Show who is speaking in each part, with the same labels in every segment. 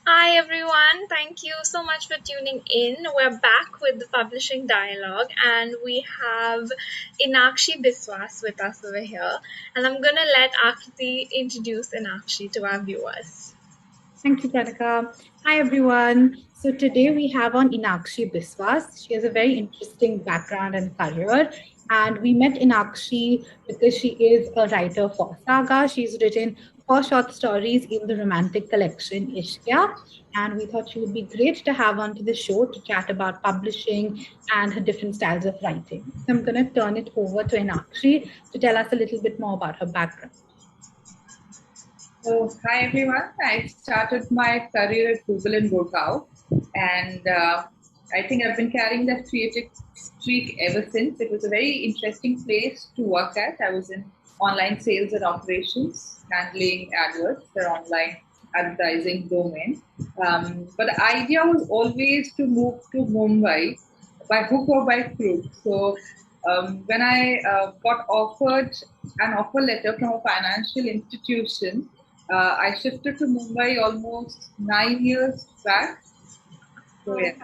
Speaker 1: Hi everyone, thank you so much for tuning in. We're back with the publishing dialogue and we have Enakshi Biswas with us over here. And I'm gonna let Akriti introduce Enakshi to our viewers.
Speaker 2: Thank you, Pranika. Hi, everyone. So today we have on Enakshi Biswas. She has a very interesting background and career. And we met Enakshi because she is a writer for Saga. She's written 4 short stories in the romantic collection Ishkia. And we thought she would be great to have onto the show to chat about publishing and her different styles of writing. So I'm going to turn it over to Enakshi to tell us a little bit more about her background.
Speaker 3: So, hi everyone. I started my career at Google in Gurgaon, and I think I've been carrying that creative streak ever since. It was a very interesting place to work at. I was in online sales and operations, handling AdWords, their online advertising domain. But the idea was always to move to Mumbai by hook or by crook. So, when I got offered an offer letter from a financial institution, I shifted to Mumbai almost 9 years back. So yeah.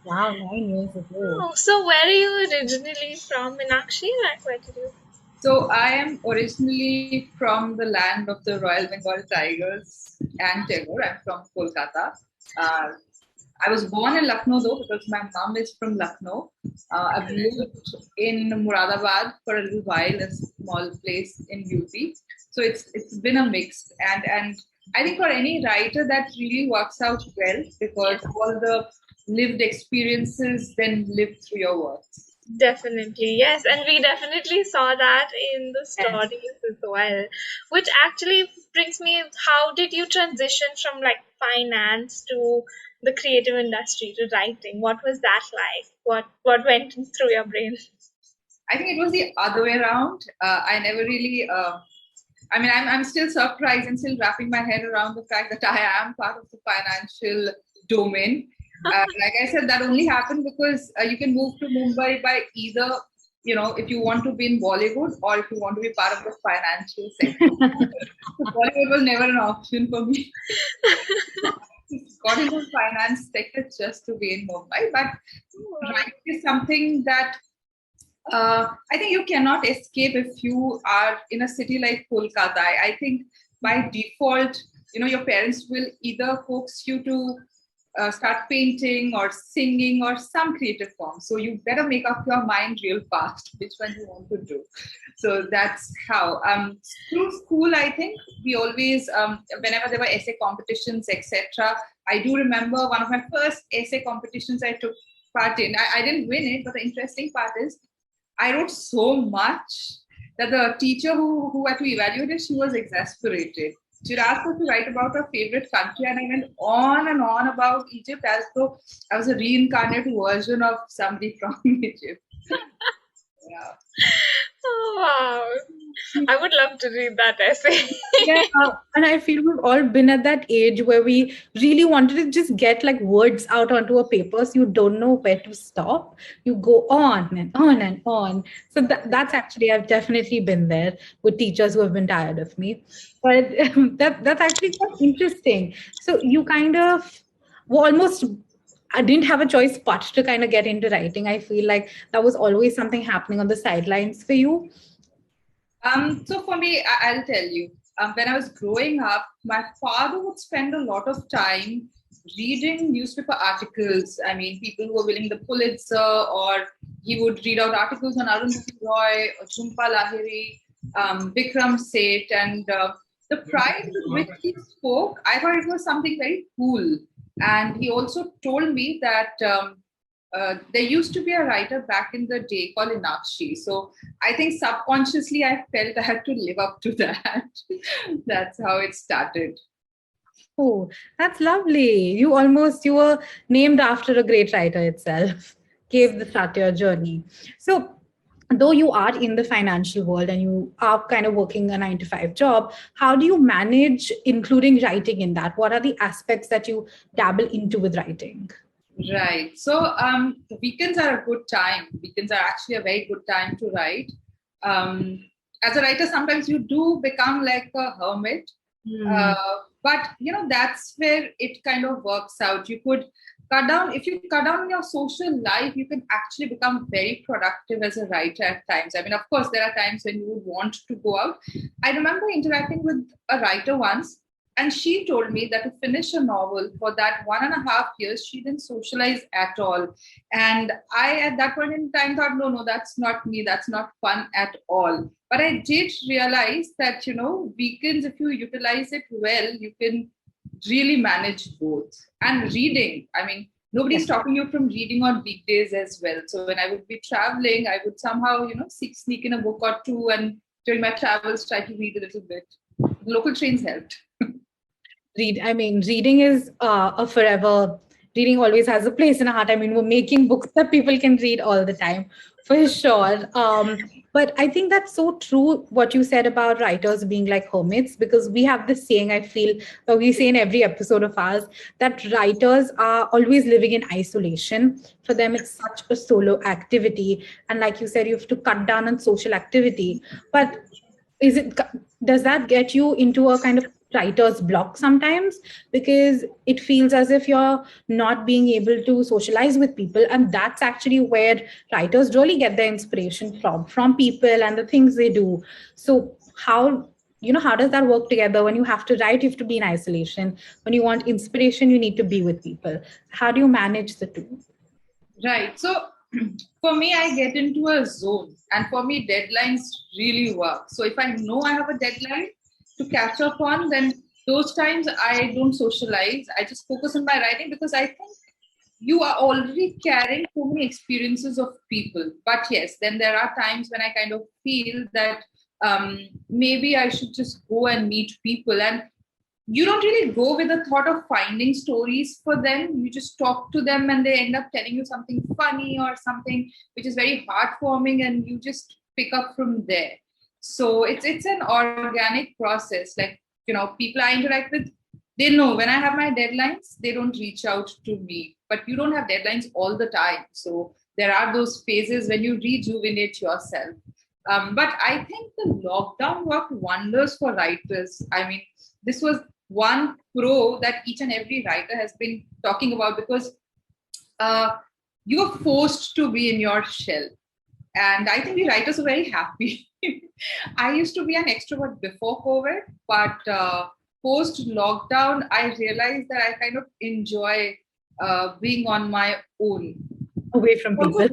Speaker 2: Wow, 9 years ago.
Speaker 1: Oh, so where are you originally from, Enakshi? Like, where did you?
Speaker 3: So I am originally from the land of the Royal Bengal Tigers and Tiger. I'm from Kolkata. I was born in Lucknow though because my mom is from Lucknow. I've lived in Muradabad for a little while, a small place in UP. So it's been a mix, and I think for any writer that really works out well because all the lived experiences then live through your works.
Speaker 1: Definitely, yes, and we definitely saw that in the stories as well. Which actually brings me, how did you transition from like finance to the creative industry to writing? What was that like? What went through your brain?
Speaker 3: I think it was the other way around. I never really. I mean, I'm still surprised and still wrapping my head around the fact that I am part of the financial domain. Like I said, that only happened because you can move to Mumbai by either, if you want to be in Bollywood or if you want to be part of the financial sector. Bollywood was never an option for me. Got into the finance sector just to be in Mumbai, but writing is something that I think you cannot escape if you are in a city like Kolkata. I think by default, your parents will either coax you to start painting or singing or some creative form. So you better make up your mind real fast which one you want to do. So that's how. Through school, I think we always, whenever there were essay competitions, etc. I do remember one of my first essay competitions I took part in. I didn't win it, but the interesting part is I wrote so much that the teacher who had to evaluate it, she was exasperated. She'd asked us to write about our favorite country, and I went on and on about Egypt as though I was a reincarnated version of somebody from Egypt. Yeah.
Speaker 1: Oh, wow. I would love to read that essay.
Speaker 2: Yeah, and I feel we've all been at that age where we really wanted to just get like words out onto a paper, so you don't know where to stop. You go on and on and on. So that's actually, I've definitely been there with teachers who have been tired of me. But that's actually quite interesting. So you kind of were almost, I didn't have a choice but to kind of get into writing. I feel like that was always something happening on the sidelines for you.
Speaker 3: So for me, I'll tell you, when I was growing up, my father would spend a lot of time reading newspaper articles. I mean, people who were winning the Pulitzer, or he would read out articles on Arundhati Roy, or Jhumpa Lahiri, Vikram Seth, and the pride with which he spoke, I thought it was something very cool. And he also told me that there used to be a writer back in the day called Enakshi. So I think subconsciously I felt I had to live up to that. That's how it started.
Speaker 2: Oh, that's lovely. You were named after a great writer itself, gave the start to your journey. So, though you are in the financial world and you are kind of working a 9 to 5 job, how do you manage including writing in that? What are the aspects that you dabble into with writing?
Speaker 3: Right. So the weekends are a good time. Weekends are actually a very good time to write. As a writer, sometimes you do become like a hermit. But that's where it kind of works out. You could cut down, if you cut down your social life, you can actually become very productive as a writer at times. I mean, of course, there are times when you would want to go out. I remember interacting with a writer once, and she told me that to finish a novel for that 1.5 years, she didn't socialize at all. And I, at that point in time, thought, no, that's not me. That's not fun at all. But I did realize that, weekends, if you utilize it well, you can really manage both. And reading, I mean, nobody's stopping you from reading on weekdays as well. So when I would be traveling, I would somehow, sneak in a book or two, and during my travels, try to read a little bit. The local trains helped.
Speaker 2: Reading is a forever. Reading always has a place in our heart. I mean, we're making books that people can read all the time, for sure. But I think that's so true what you said about writers being like hermits, because we have this saying, I feel, that we say in every episode of ours, that writers are always living in isolation. For them, it's such a solo activity. And like you said, you have to cut down on social activity. But does that get you into a kind of writer's block sometimes, because it feels as if you're not being able to socialize with people, and that's actually where writers really get their inspiration from people and the things they do. So how does that work together? When you have to write, you have to be in isolation. When you want inspiration, you need to be with people. How do you manage the two?
Speaker 3: Right. So for me, I get into a zone, and for me, deadlines really work. So if I know I have a deadline to catch up on, then those times I don't socialize. I just focus on my writing, because I think you are already carrying so many experiences of people. But yes, then there are times when I kind of feel that maybe I should just go and meet people. And you don't really go with the thought of finding stories for them. You just talk to them, and they end up telling you something funny or something which is very heartwarming, and you just pick up from there. So it's an organic process. Like, people I interact with, they know when I have my deadlines, they don't reach out to me. But you don't have deadlines all the time. So there are those phases when you rejuvenate yourself. But I think the lockdown worked wonders for writers. I mean, this was one pro that each and every writer has been talking about, because you're forced to be in your shell. And I think the writers are very happy. I used to be an extrovert before COVID, but post lockdown, I realized that I kind of enjoy being on my own.
Speaker 2: Away from people.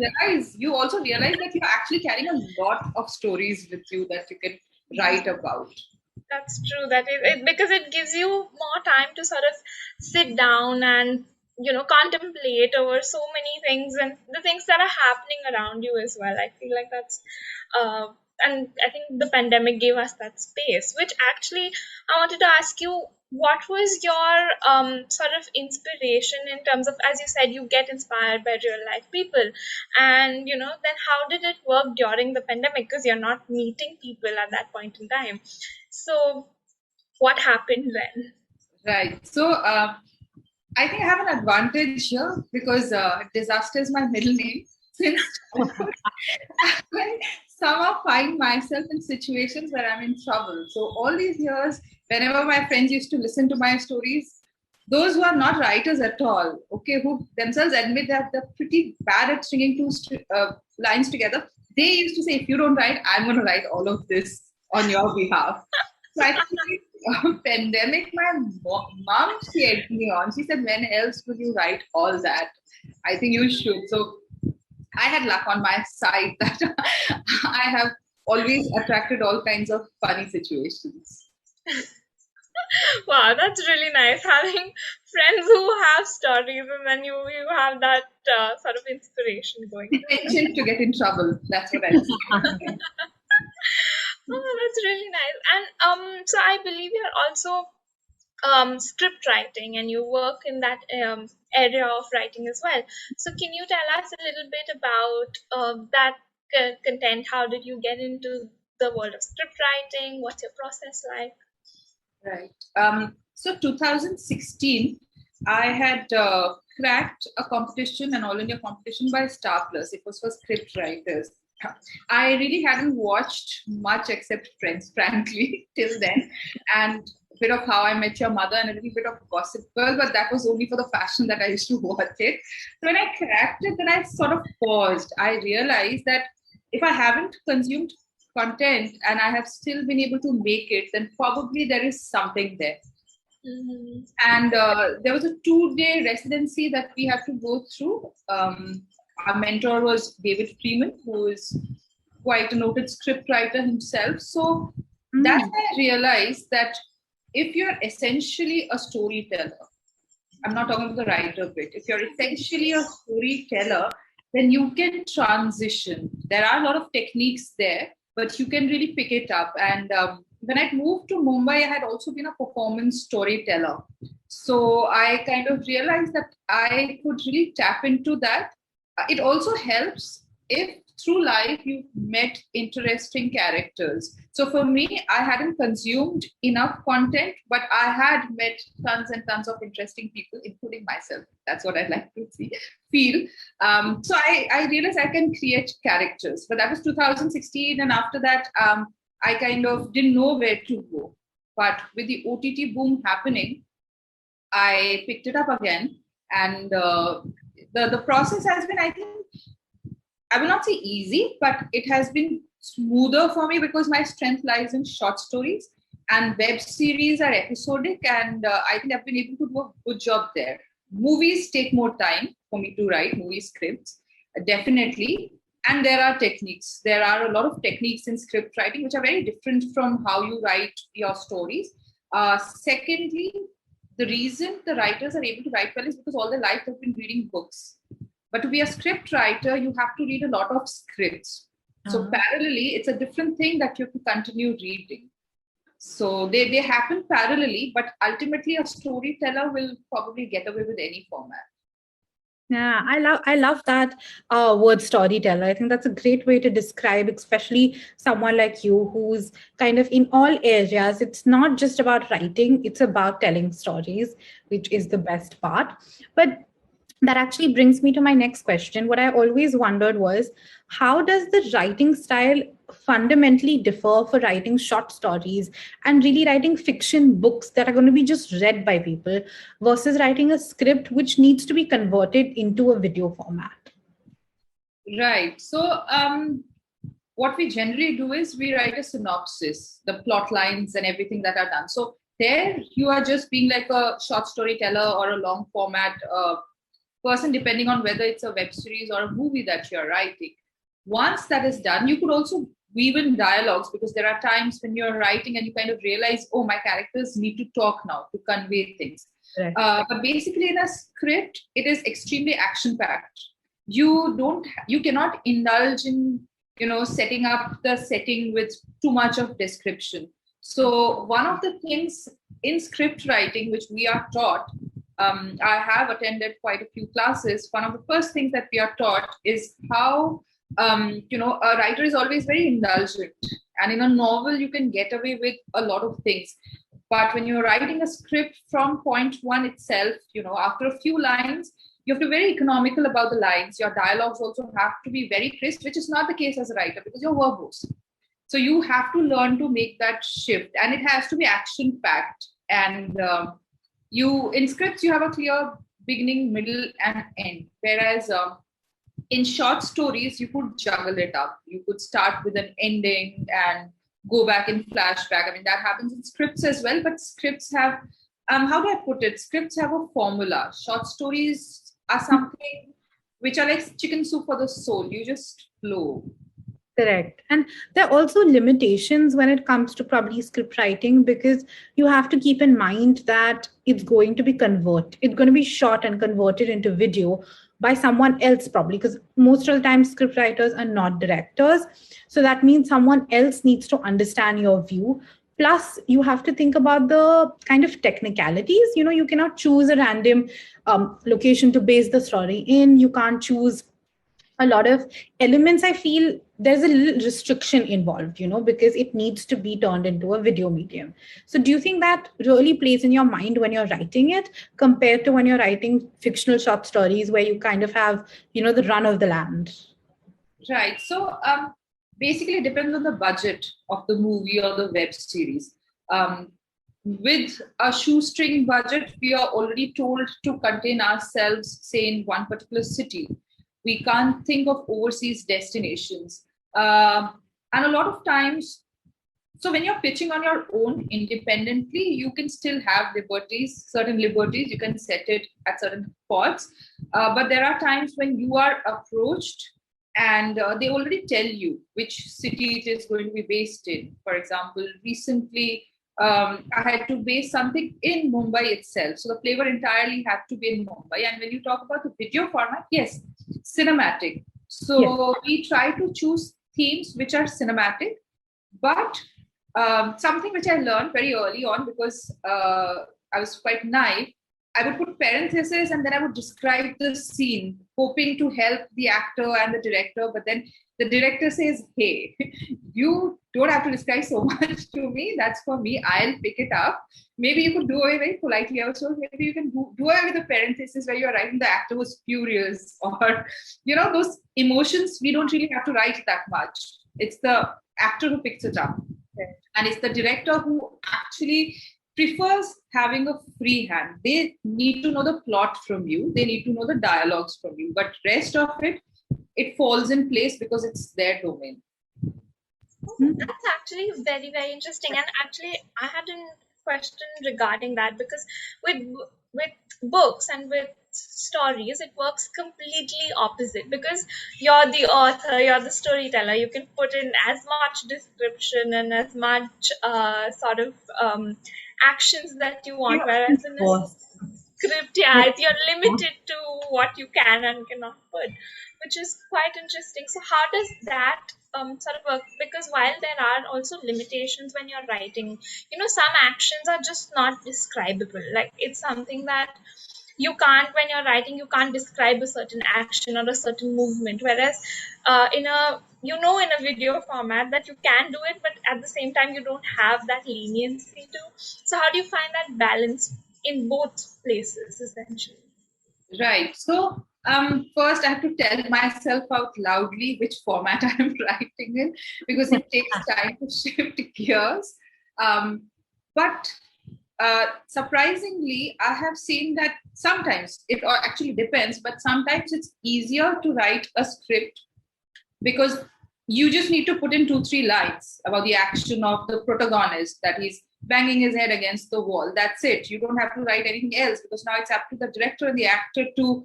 Speaker 3: You also realize that you're actually carrying a lot of stories with you that you can write about.
Speaker 1: That's true. That is it, because it gives you more time to sort of sit down and contemplate over so many things and the things that are happening around you as well. I feel like that's and I think the pandemic gave us that space. Which actually, I wanted to ask you, what was your sort of inspiration in terms of, as you said, you get inspired by real life people, and then how did it work during the pandemic, because you're not meeting people at that point in time? So what happened then?
Speaker 3: Right. So I think I have an advantage here, because disaster is my middle name. Since I somehow find myself in situations where I'm in trouble. So all these years, whenever my friends used to listen to my stories, those who are not writers at all, okay, who themselves admit that they're pretty bad at stringing two lines together, they used to say, if you don't write, I'm going to write all of this on your behalf. So I think pandemic, my mom cheered me on. She said, when else would you write all that? I think you should. So I had luck on my side that I have always attracted all kinds of funny situations.
Speaker 1: Wow, that's really nice, having friends who have stories, and then you have that sort of inspiration going.
Speaker 3: Intention to get in trouble. That's what I was saying.
Speaker 1: Oh, that's really nice. And so I believe you're also script writing, and you work in that area of writing as well. So can you tell us a little bit about that content? How did you get into the world of script writing? What's your process like?
Speaker 3: Right. So 2016, I had cracked a competition, an all-India competition by Star Plus. It was for script writers. I really hadn't watched much except Friends, frankly, till then. And bit of How I Met Your Mother and a little bit of Gossip Girl, but that was only for the fashion that I used to watch it. So when I cracked it, then I sort of paused. I realized that if I haven't consumed content and I have still been able to make it, then probably there is something there.
Speaker 1: Mm-hmm.
Speaker 3: And there was a 2-day residency that we had to go through. Our mentor was David Freeman, who is quite a noted scriptwriter himself. So that's when I realized that if you're essentially a storyteller, I'm not talking about the writer bit, if you're essentially a storyteller, then you can transition. There are a lot of techniques there, but you can really pick it up. And when I moved to Mumbai, I had also been a performance storyteller. So I kind of realized that I could really tap into that. It also helps if through life you've met interesting characters. So for me, I hadn't consumed enough content, but I had met tons and tons of interesting people, including myself. That's what I'd like to feel. So I realized I can create characters. But that was 2016. And after that, I kind of didn't know where to go. But with the OTT boom happening, I picked it up again. And the process has been, I think, I will not say easy, but it has been smoother for me because my strength lies in short stories and web series are episodic. And I think I've been able to do a good job there. Movies take more time for me to write, movie scripts, definitely. And there are techniques. There are a lot of techniques in script writing, which are very different from how you write your stories. Secondly, the reason the writers are able to write well is because all their life they've been reading books. But to be a script writer, you have to read a lot of scripts. So parallelly, it's a different thing that you have to continue reading. So they happen parallelly, but ultimately a storyteller will probably get away with any format.
Speaker 2: Yeah, I love that word storyteller. I think that's a great way to describe, especially someone like you who's kind of in all areas. It's not just about writing, it's about telling stories, which is the best part. But that actually brings me to my next question. What I always wondered was, how does the writing style fundamentally differ for writing short stories and really writing fiction books that are going to be just read by people versus writing a script which needs to be converted into a video format?
Speaker 3: Right. So what we generally do is we write a synopsis, the plot lines and everything that are done. So there you are just being like a short storyteller or a long format person, depending on whether it's a web series or a movie that you're writing. Once that is done, you could also weave in dialogues because there are times when you're writing and you kind of realize, oh, my characters need to talk now to convey things.
Speaker 2: Right.
Speaker 3: But basically in a script, it is extremely action-packed. You cannot indulge in, setting up the setting with too much of description. So one of the things in script writing, which we are taught, I have attended quite a few classes. One of the first things that we are taught is how, a writer is always very indulgent. And in a novel, you can get away with a lot of things. But when you're writing a script from point one itself, after a few lines, you have to be very economical about the lines. Your dialogues also have to be very crisp, which is not the case as a writer because you're verbose. So you have to learn to make that shift. And it has to be action-packed. And in scripts, you have a clear beginning, middle, and end. Whereas in short stories, you could juggle it up. You could start with an ending and go back in flashback. I mean, that happens in scripts as well, but scripts have, how do I put it? Scripts have a formula. Short stories are something which are like chicken soup for the soul. You just flow.
Speaker 2: Correct. And there are also limitations when it comes to probably script writing because you have to keep in mind that it's going to be it's going to be shot and converted into video by someone else probably, because most of the time script writers are not directors. So that means someone else needs to understand your view. Plus, you have to think about the kind of technicalities. You cannot choose a random location to base the story in. You can't choose a lot of elements. I feel there's a little restriction involved, because it needs to be turned into a video medium. So do you think that really plays in your mind when you're writing it compared to when you're writing fictional short stories where you kind of have, the run of the land?
Speaker 3: Right. So basically it depends on the budget of the movie or the web series. with a shoestring budget, we are already told to contain ourselves, say, in one particular city. We can't think of overseas destinations. And a lot of times, so when you're pitching on your own independently, you can still have liberties, certain liberties. You can set it at certain spots. But there are times when you are approached and they already tell you which city it is going to be based in. For example, recently I had to base something in Mumbai itself. So the flavor entirely had to be in Mumbai. And when you talk about the video format, yes, cinematic. So we try to choose themes which are cinematic, but something which I learned very early on, because I was quite naive, I would put parentheses and then I would describe the scene, hoping to help the actor and the director. But then the director says, hey, you don't have to describe so much to me. That's for me. I'll pick it up. Maybe you could do away very politely also. Maybe you can do away with the parentheses where you're writing the actor was furious, or, those emotions we don't really have to write that much. It's the actor who picks it up. And it's the director who actually prefers having a free hand. They need to know the plot from you. They need to know the dialogues from you. But rest of it falls in place because it's their domain.
Speaker 1: That's actually very, very interesting. And actually, I had a question regarding that, because with books and with stories, it works completely opposite, because you're the author, you're the storyteller. You can put in as much description and as much sort of actions that you want, whereas in a script, you're limited to what you can and cannot put, which is quite interesting. So how does that sort of work? Because while there are also limitations when you're writing, some actions are just not describable. Like, it's something that you can't, when you're writing, you can't describe a certain action or a certain movement, whereas in a video format that you can do it, but at the same time you don't have that leniency to. So how do you find that balance in both places, essentially?
Speaker 3: Right. So first I have to tell myself out loudly which format I'm writing in, because it takes time to shift gears. But surprisingly, I have seen that sometimes it actually depends, but sometimes it's easier to write a script because you just need to put in 2-3 lines about the action of the protagonist, that he's banging his head against the wall. That's it. You don't have to write anything else, because now it's up to the director and the actor to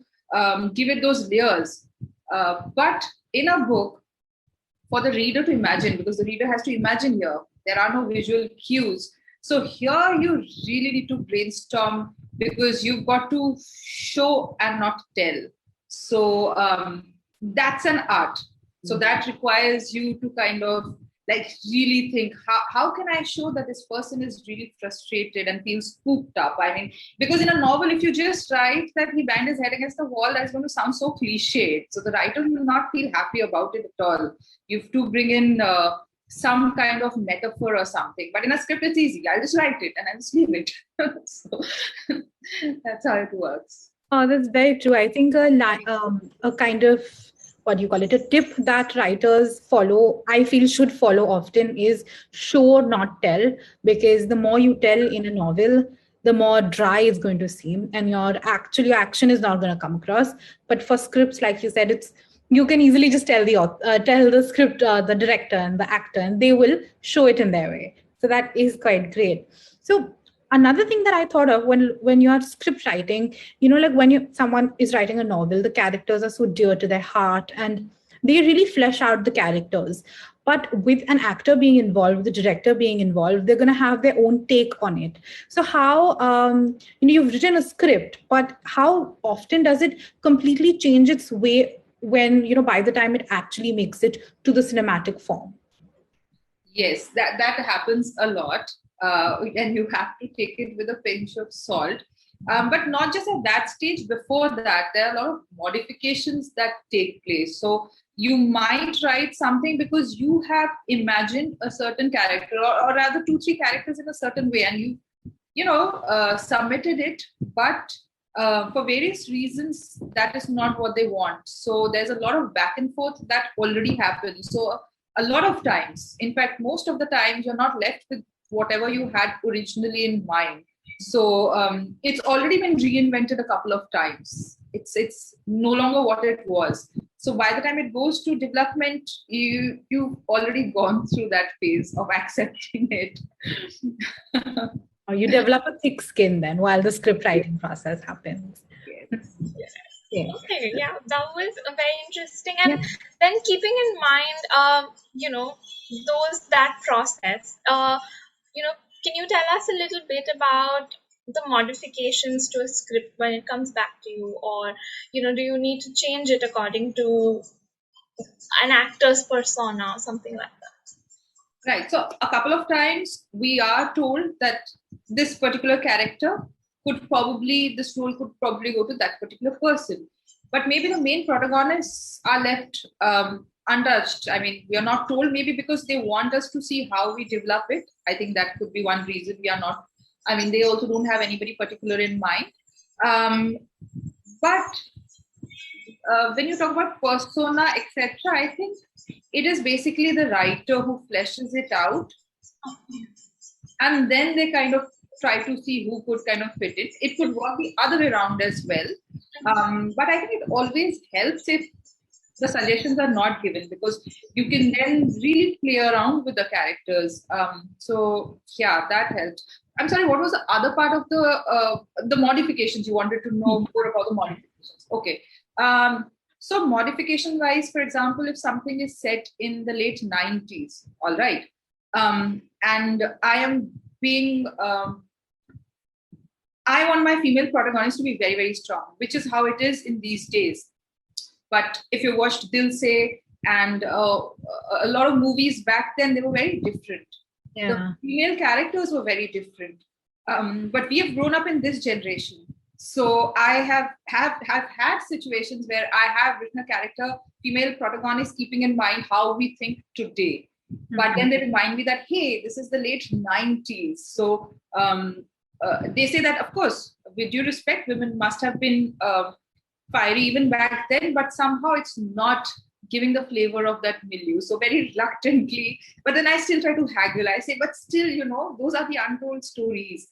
Speaker 3: give it those layers. But in a book, for the reader to imagine, because the reader has to imagine here, there are no visual cues. So here you really need to brainstorm, because you've got to show and not tell. So that's an art. So that requires you to kind of really think, how can I show that this person is really frustrated and feels spooked up? I mean, because in a novel, if you just write that he banged his head against the wall, that's going to sound so cliched. So the writer will not feel happy about it at all. You have to bring in some kind of metaphor or something. But in a script, it's easy. I'll just write it and I'll just leave it. So that's how it works.
Speaker 2: Oh, that's very true. I think a kind of, what do you call it, a tip that writers follow, I feel should follow often, is show, not tell. Because the more you tell in a novel, the more dry it's going to seem, and your action is not going to come across. But for scripts, like you said, you can easily just tell the script, the director and the actor, and they will show it in their way. So that is quite great. So another thing that I thought of when you're script writing, like when someone is writing a novel, the characters are so dear to their heart and they really flesh out the characters. But with an actor being involved, the director being involved, they're going to have their own take on it. So how, you've written a script, but how often does it completely change its way when, by the time it actually makes it to the cinematic form?
Speaker 3: Yes, that happens a lot. And you have to take it with a pinch of salt. But not just at that stage. Before that, there are a lot of modifications that take place. So you might write something because you have imagined a certain character, or rather 2-3 characters in a certain way, and you submitted it, but for various reasons, that is not what they want. So there's a lot of back and forth that already happens. So a lot of times, in fact, most of the times, you're not left with whatever you had originally in mind. So it's already been reinvented a couple of times. It's no longer what it was. So by the time it goes to development, you've already gone through that phase of accepting it.
Speaker 2: You develop a thick skin then while the script writing process happens.
Speaker 3: Yes.
Speaker 2: Yeah.
Speaker 1: Okay, yeah, that was very interesting. And then keeping in mind, that process, can you tell us a little bit about the modifications to a script when it comes back to you, or do you need to change it according to an actor's persona or something like that?
Speaker 3: Right. So a couple of times we are told that this particular character this role could probably go to that particular person. But maybe the main protagonists are left untouched. I mean, we are not told, maybe because they want us to see how we develop it. I think that could be one reason we are not. I mean, they also don't have anybody particular in mind. But when you talk about persona, etc., I think it is basically the writer who fleshes it out, and then they kind of try to see who could kind of fit it. It could work the other way around as well. But I think it always helps if the suggestions are not given, because you can then really play around with the characters. So yeah, that helps. I'm sorry, what was the other part of the modifications? You wanted to know more about the modifications. Okay. So modification wise, for example, if something is set in the late 90s, all right, and I am being I want my female protagonist to be very, very strong, which is how it is in these days. But if you watched Dil Se and a lot of movies back then, they were very different.
Speaker 2: Yeah.
Speaker 3: The female characters were very different. But we have grown up in this generation. So I have had situations where I have written a character, female protagonist, keeping in mind how we think today. But then they remind me that, hey, this is the late 90s. So they say that, of course, with due respect, women must have been fiery even back then, but somehow it's not giving the flavor of that milieu. So very reluctantly, but then I still try to haggle. I say, but still, those are the untold stories.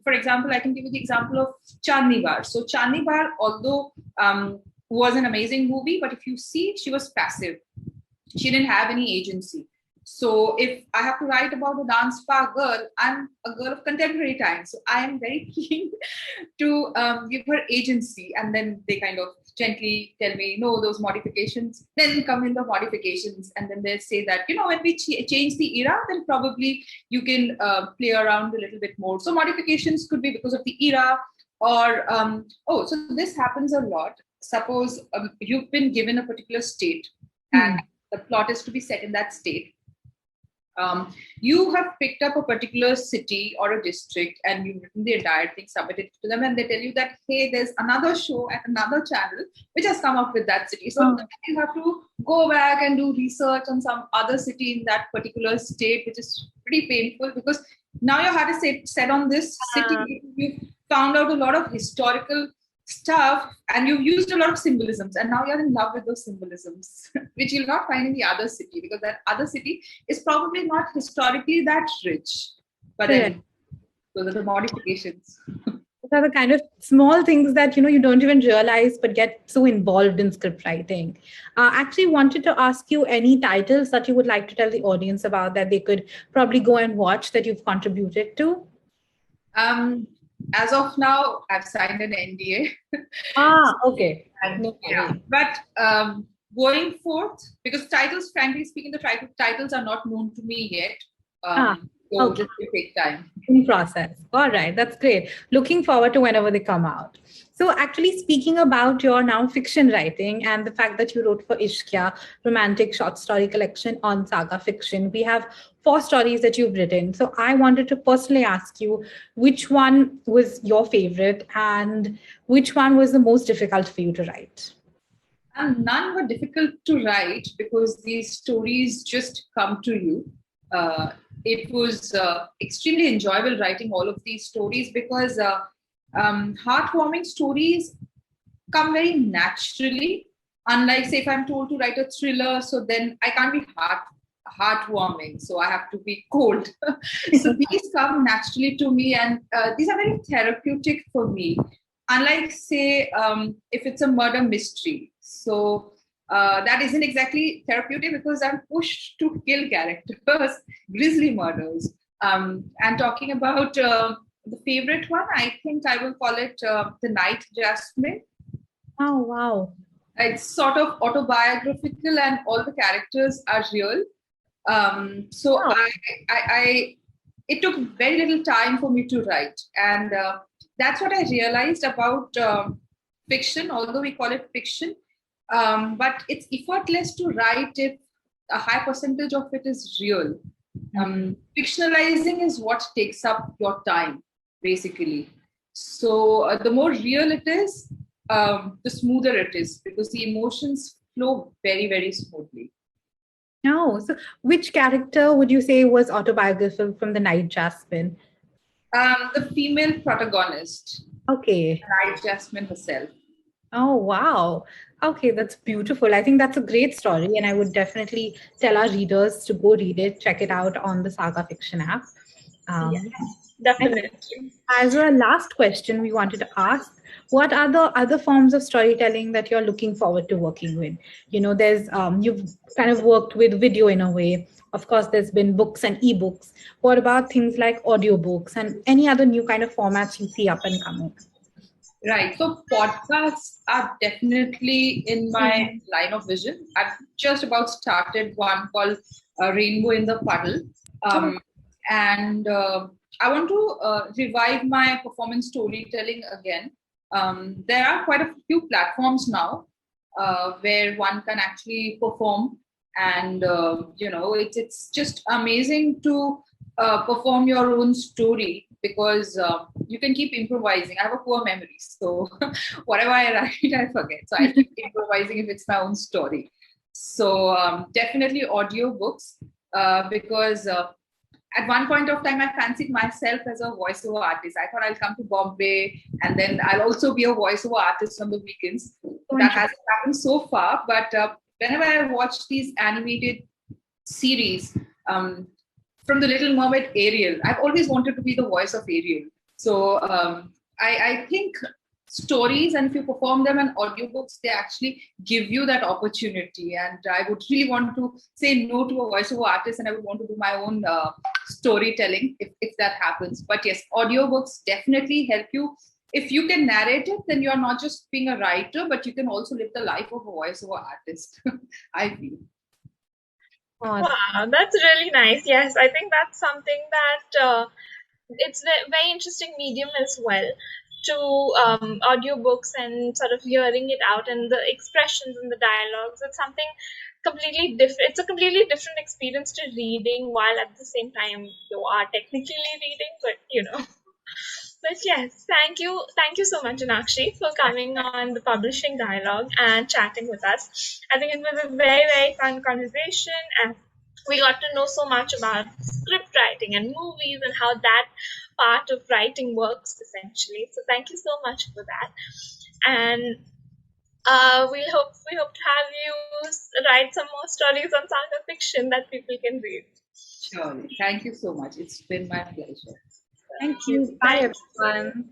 Speaker 3: For example, I can give you the example of Chandni Bar. So Chandni Bar, although was an amazing movie, but if you see, she was passive. She didn't have any agency. So if I have to write about a dance spa girl, I'm a girl of contemporary times. So I am very keen to give her agency. And then they kind of gently tell me, no, those modifications, then come in the modifications. And then they say that, when we change the era, then probably you can play around a little bit more. So modifications could be because of the era, or, so this happens a lot. Suppose you've been given a particular state and the plot is to be set in that state. You have picked up a particular city or a district and you've written the entire thing, submitted to them, and they tell you that, hey, there's another show at another channel which has come up with that city. So you have to go back and do research on some other city in that particular state, which is pretty painful, because now you had to set on this city. You found out a lot of historical stuff and you've used a lot of symbolisms, and now you're in love with those symbolisms which you'll not find in the other city, because that other city is probably not historically that rich. But then those are the modifications.
Speaker 2: Those are the kind of small things that you don't even realize but get so involved in script writing. Actually wanted to ask you any titles that you would like to tell the audience about that they could probably go and watch that you've contributed to.
Speaker 3: As of now, I've signed an NDA.
Speaker 2: Okay.
Speaker 3: But going forth, because titles, frankly speaking, the titles are not known to me yet. So it will take time.
Speaker 2: In process. All right. That's great. Looking forward to whenever they come out. So actually speaking about your now fiction writing and the fact that you wrote for Ishkya, romantic short story collection on Saga Fiction, we have 4 stories that you've written. So I wanted to personally ask you which one was your favorite and which one was the most difficult for you to write?
Speaker 3: And none were difficult to write because these stories just come to you. It was extremely enjoyable writing all of these stories because heartwarming stories come very naturally. Unlike, say, if I'm told to write a thriller, so then I can't be heartwarming, so I have to be cold. So these come naturally to me, and these are very therapeutic for me. Unlike, say, if it's a murder mystery, so that isn't exactly therapeutic because I'm pushed to kill characters, grisly murders. And talking about the favorite one, I think I will call it The Night Jasmine.
Speaker 2: Oh, wow.
Speaker 3: It's sort of autobiographical, and all the characters are real. So
Speaker 2: Wow.
Speaker 3: I it took very little time for me to write, and that's what I realized about fiction. Although we call it fiction, but it's effortless to write if a high percentage of it is real. Fictionalizing is what takes up your time, basically. So the more real it is, the smoother it is, because the emotions flow very, very smoothly.
Speaker 2: No. So, which character would you say was autobiographical from the Night Jasmine?
Speaker 3: The female protagonist,
Speaker 2: Okay.
Speaker 3: Night Jasmine herself.
Speaker 2: Oh, wow. Okay, that's beautiful. I think that's a great story, and I would definitely tell our readers to go read it, check it out on the Saga Fiction app.
Speaker 1: Yes,
Speaker 2: And
Speaker 1: definitely.
Speaker 2: as a last question, we wanted to ask, what are the other forms of storytelling that you're looking forward to working with? There's you've kind of worked with video in a way. Of course, there's been books and ebooks. What about things like audiobooks and any other new kind of formats you see up and coming?
Speaker 3: Right. So podcasts are definitely in my line of vision. I've just about started one called Rainbow in the Puddle.
Speaker 2: Oh,
Speaker 3: And I want to revive my performance storytelling again. There are quite a few platforms now where one can actually perform, and it's just amazing to perform your own story, because you can keep improvising. I have a poor memory, so whatever I write, I forget. So I keep improvising if it's my own story. So definitely audiobooks, because at one point of time, I fancied myself as a voiceover artist. I thought I'll come to Bombay and then I'll also be a voiceover artist on the weekends. That hasn't happened so far, but whenever I watch these animated series, from The Little Mermaid, Ariel, I've always wanted to be the voice of Ariel. So I think stories, and if you perform them in audiobooks, they actually give you that opportunity. And I would really want to say no to a voiceover artist, and I would want to do my own storytelling if that happens. But yes, audiobooks definitely help you. If you can narrate it, then you're not just being a writer, but you can also live the life of a voiceover artist, I feel.
Speaker 1: Wow, that's really nice. Yes, I think that's something that it's a very interesting medium as well to audiobooks and sort of hearing it out and the expressions and the dialogues. It's something completely different. It's a completely different experience to reading while at the same time you are technically reading, but But yes, thank you so much, Enakshi, for coming on the publishing dialogue and chatting with us. I think it was a very, very fun conversation, and we got to know so much about script writing and movies and how that part of writing works essentially. So thank you so much for that. And we hope to have you write some more stories on Saga fiction that people can read.
Speaker 3: Surely. Thank you so much. It's been my pleasure.
Speaker 2: thank you. Bye,
Speaker 1: Thank you.
Speaker 2: everyone.